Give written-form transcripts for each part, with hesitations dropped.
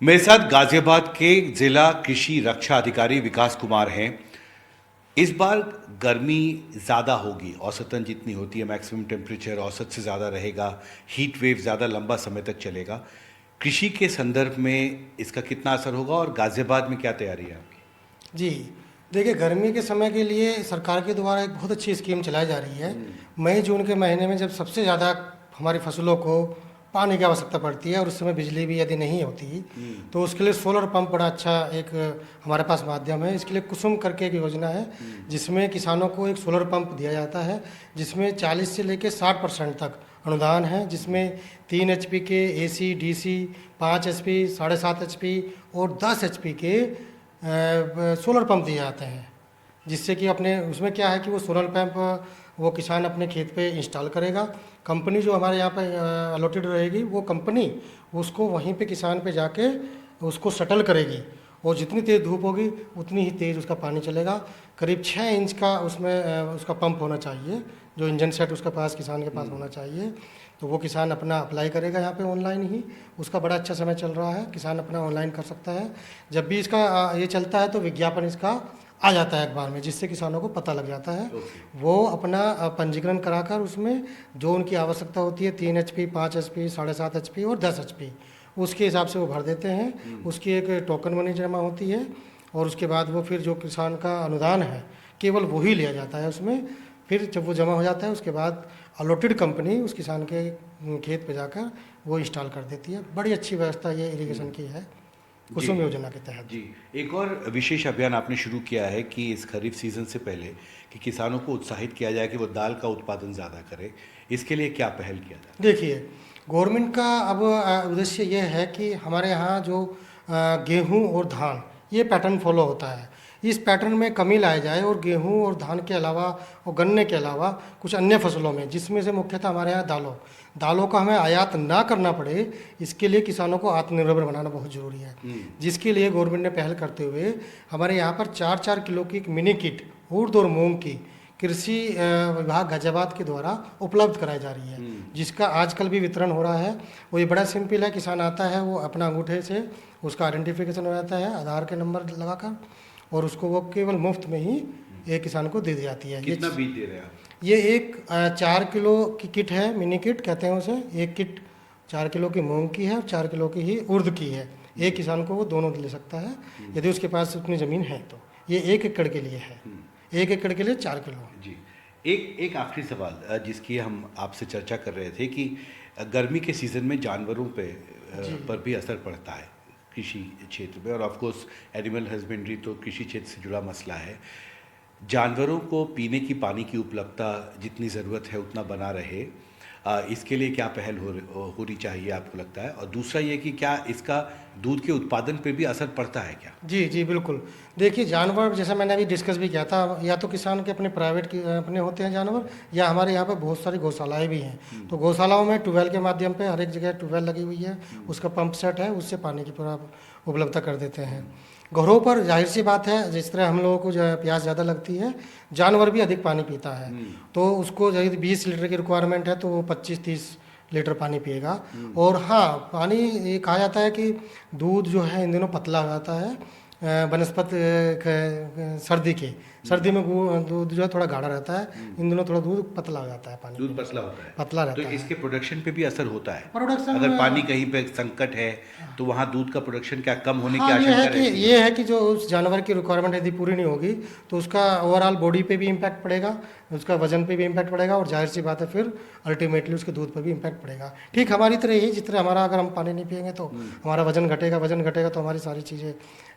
मेरे साथ गाजियाबाद के जिला कृषि रक्षा अधिकारी विकास कुमार हैं। इस बार गर्मी ज़्यादा होगी, औसतन जितनी होती है मैक्सिमम टेम्परेचर औसत से ज़्यादा रहेगा, हीट वेव ज़्यादा लंबा समय तक चलेगा। कृषि के संदर्भ में इसका कितना असर होगा और गाजियाबाद में क्या तैयारी है आपकी? जी, देखिए गर्मी के समय के लिए सरकार के द्वारा एक बहुत अच्छी स्कीम चलाई जा रही है। मई जून के महीने में जब सबसे ज़्यादा हमारी फसलों को पानी की आवश्यकता पड़ती है और उस समय बिजली भी यदि नहीं होती, तो उसके लिए सोलर पंप बड़ा अच्छा एक हमारे पास माध्यम है। इसके लिए कुसुम करके एक योजना है, जिसमें किसानों को एक सोलर पंप दिया जाता है, जिसमें 40 से लेकर 60% तक अनुदान है, जिसमें 3 एचपी के एसी, डीसी, 5 एचपी, 7.5 एचपी और 10 एचपी के सोलर पंप दिए जाते हैं। जिससे कि अपने उसमें क्या है कि वो सोलर पंप वो किसान अपने खेत पे इंस्टॉल करेगा। कंपनी जो हमारे यहाँ पे अलॉटेड रहेगी, वो कंपनी उसको वहीं पे किसान पे जाके उसको शटल करेगी, और जितनी तेज़ धूप होगी उतनी ही तेज़ उसका पानी चलेगा। करीब 6 इंच का उसमें उसका पंप होना चाहिए, जो इंजन सेट उसके पास किसान के पास होना चाहिए। तो वो किसान अपना अप्लाई करेगा यहाँ पे ऑनलाइन ही। उसका बड़ा अच्छा समय चल रहा है, किसान अपना ऑनलाइन कर सकता है। जब भी इसका ये चलता है तो विज्ञापन इसका आ जाता है अखबार में, जिससे किसानों को पता लग जाता है। वो अपना पंजीकरण कराकर उसमें जो उनकी आवश्यकता होती है 3 एचपी, 5 एचपी, 7.5 एचपी और 10 एचपी, उसके हिसाब से वो भर देते हैं। उसकी एक टोकन मनी जमा होती है, और उसके बाद वो फिर जो किसान का अनुदान है केवल वही लिया जाता है उसमें। फिर जब वो जमा हो जाता है उसके बाद अलॉटेड कंपनी उस किसान के खेत पे जाकर वो इंस्टॉल कर देती है। बड़ी अच्छी व्यवस्था ये इरिगेशन की है कुसुम योजना के तहत। जी, एक और विशेष अभियान आपने शुरू किया है कि इस खरीफ सीजन से पहले कि किसानों को उत्साहित किया जाए कि वो दाल का उत्पादन ज़्यादा करें। इसके लिए क्या पहल किया जाए? देखिए, गवर्नमेंट का अब उद्देश्य ये है कि हमारे यहाँ जो गेहूँ और धान ये पैटर्न फॉलो होता है, इस पैटर्न में कमी लाया जाए, और गेहूँ और धान के अलावा और गन्ने के अलावा कुछ अन्य फसलों में, जिसमें से मुख्यतः हमारे यहाँ दालों का हमें आयात ना करना पड़े, इसके लिए किसानों को आत्मनिर्भर बनाना बहुत ज़रूरी है। जिसके लिए गवर्नमेंट ने पहल करते हुए हमारे यहाँ पर 4-4 किलो की एक मिनी किट उड़द और मूंग की कृषि विभाग गाजियाबाद के द्वारा उपलब्ध कराई जा रही है, जिसका आजकल भी वितरण हो रहा है। वो ये बड़ा सिंपल है, किसान आता है, वो अपना अंगूठे से उसका आइडेंटिफिकेशन हो जाता है आधार के नंबर लगाकर, और उसको वो केवल मुफ्त में ही एक किसान को दे दी जाती है। कितना बीज दे रहे हैं आप? ये एक 4 किलो की किट है, मिनी किट कहते हैं उसे। एक किट 4 किलो की मूंग की है और 4 किलो की ही उर्द की है। एक किसान को वो दोनों ले सकता है यदि उसके पास उतनी ज़मीन है तो। ये 1 एकड़ के लिए है, 1 एकड़ के लिए 4 किलो। जी, एक आखिरी सवाल जिसकी हम आपसे चर्चा कर रहे थे कि गर्मी के सीज़न में जानवरों पर भी असर पड़ता है कृषि क्षेत्र में, और ऑफ कोर्स एनिमल हस्बेंड्री तो कृषि क्षेत्र से जुड़ा मसला है। जानवरों को पीने की पानी की उपलब्धता जितनी ज़रूरत है उतना बना रहे, इसके लिए क्या पहल होनी चाहिए आपको लगता है? और दूसरा ये कि क्या इसका दूध के उत्पादन पे भी असर पड़ता है क्या? जी जी बिल्कुल। देखिए, जानवर जैसा मैंने अभी डिस्कस भी किया था, या तो किसान के अपने प्राइवेट की अपने होते हैं जानवर, या हमारे यहाँ पे बहुत सारी गौशालाएँ भी हैं। तो गौशालाओं में ट्यूबवेल के माध्यम पे हर एक जगह ट्यूबवेल लगी हुई है, उसका पंप सेट है, उससे पानी की पूरा उपलब्धता कर देते हैं। घरों पर जाहिर सी बात है, जिस तरह हम लोगों को जो है प्यास ज़्यादा लगती है, जानवर भी अधिक पानी पीता है। तो उसको यदि 20 लीटर की रिक्वायरमेंट है तो वो 25-30 लीटर पानी पिएगा। और हाँ, पानी ये कहा जाता है कि दूध जो है इन दिनों पतला हो जाता है बनस्पति सर्दी में दूध जो है थोड़ा गाढ़ा रहता है, इन दिनों थोड़ा दूध पतला हो जाता है, पानी दूध पतला होता है, पतला तो रहता है। इसके प्रोडक्शन पे भी असर होता है। प्रोडक्शन अगर पानी कहीं पे संकट है तो वहाँ दूध का प्रोडक्शन क्या कम होने की हाँ, आशंका रहती है? ये है कि जो उस जानवर की रिक्वायरमेंट यदि पूरी नहीं होगी तो उसका ओवरऑल बॉडी पे भी इम्पैक्ट पड़ेगा, उसका वजन पे भी इम्पैक्ट पड़ेगा, और जाहिर सी बात है फिर अल्टीमेटली उसके दूध पर भी इम्पैक्ट पड़ेगा। ठीक हमारी तरह ही, जिस तरह हमारा अगर हम पानी नहीं पिएंगे तो हमारा वजन घटेगा तो हमारी सारी चीज़ें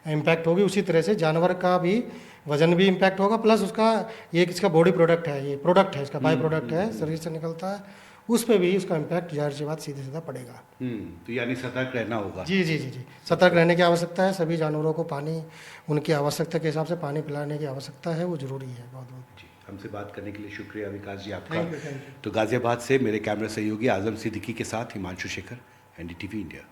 इम्पैक्ट होगी। उसी तरह से जानवर का भी वजन भी इम्पैक्ट होगा, प्लस उसका ये इसका बॉडी प्रोडक्ट है, ये प्रोडक्ट है, इसका बाई प्रोडक्ट है, शरीर से निकलता है, उस पर भी उसका इम्पैक्ट जाहिर सी बात सीधे सीधा पड़ेगा। तो यानी सतर्क रहना होगा। जी जी जी जी, सतर्क रहने की आवश्यकता है। सभी जानवरों को पानी, उनकी आवश्यकता के हिसाब से पानी पिलाने की आवश्यकता है, वो ज़रूरी है बहुत बहुत। जी, हमसे बात करने के लिए शुक्रिया विकास जी आपका। Thank you. तो गाजियाबाद से मेरे कैमरा सहयोगी आजम सिद्दीकी के साथ हिमांशु शेखर, एनडीटीवी इंडिया।